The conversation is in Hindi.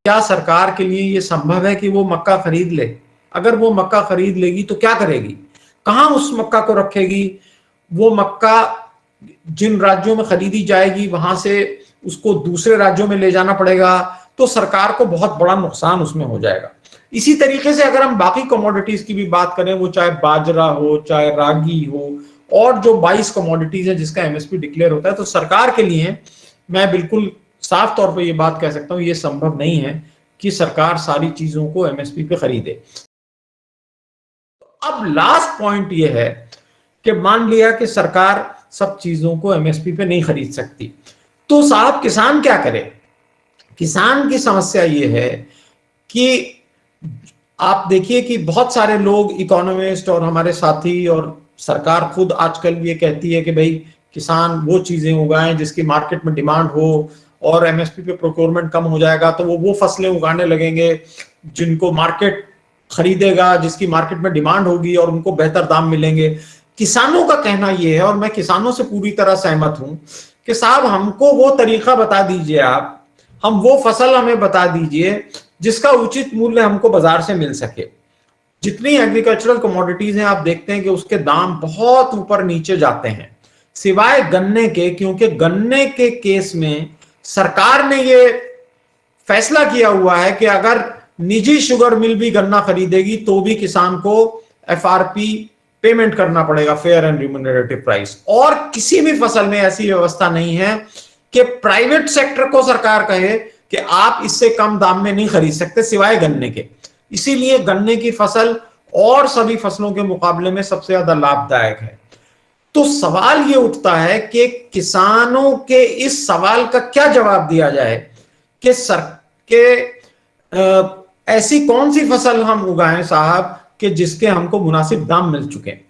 क्या सरकार के लिए ये संभव है कि वो मक्का खरीद ले? अगर वो मक्का खरीद लेगी तो क्या करेगी? कहां उस मक्का को रखेगी? वो मक्का जिन राज्यों में खरीदी जाएगी वहां से उसको दूसरे राज्यों में ले जाना पड़ेगा, तो सरकार को बहुत बड़ा नुकसान उसमें हो जाएगा। इसी तरीके से अगर हम बाकी कमोडिटीज की भी बात करें, वो चाहे बाजरा हो, चाहे रागी हो, और जो 22 कमोडिटीज है जिसका एमएसपी डिक्लेयर होता है, तो सरकार के लिए मैं बिल्कुल साफ तौर पे ये बात कह सकता हूं, ये संभव नहीं है कि सरकार सारी चीजों को एमएसपी पे खरीदे। अब लास्ट पॉइंट ये है कि मान लिया कि सरकार सब चीजों को एमएसपी पे नहीं खरीद सकती, तो साहब किसान क्या करे? किसान की समस्या ये है कि आप देखिए कि बहुत सारे लोग, इकोनॉमिस्ट और हमारे साथी और सरकार खुद आजकल ये कहती है कि भाई किसान वो चीजें उगाएं जिसकी मार्केट में डिमांड हो, और एमएसपी पे प्रोक्योरमेंट कम हो जाएगा तो वो फसलें उगाने लगेंगे जिनको मार्केट खरीदेगा, जिसकी मार्केट में डिमांड होगी और उनको बेहतर दाम मिलेंगे। किसानों का कहना यह है, और मैं किसानों से पूरी तरह सहमत हूं, कि साहब हमको वो तरीका बता दीजिए, आप हम वो फसल हमें बता दीजिए जिसका उचित मूल्य हमको बाजार से मिल सके। जितनी एग्रीकल्चरल कमोडिटीज हैं आप देखते हैं कि उसके दाम बहुत ऊपर नीचे जाते हैं, सिवाय गन्ने के, क्योंकि गन्ने के केस में सरकार ने ये फैसला किया हुआ है कि अगर निजी शुगर मिल भी गन्ना खरीदेगी तो भी किसान को एफआरपी पेमेंट करना पड़ेगा, फेयर एंड रिम्यूनरेटिव प्राइस। और किसी भी फसल में ऐसी व्यवस्था नहीं है कि प्राइवेट सेक्टर को सरकार कहे कि आप इससे कम दाम में नहीं खरीद सकते, सिवाय गन्ने के। इसीलिए गन्ने की फसल और सभी फसलों के मुकाबले में सबसे ज्यादा लाभदायक है। तो सवाल ये उठता है कि किसानों के इस सवाल का क्या जवाब दिया जाए कि ऐसी कौन सी फसल हम उगाएं साहब कि जिसके हमको मुनासिब दाम मिल चुके हैं।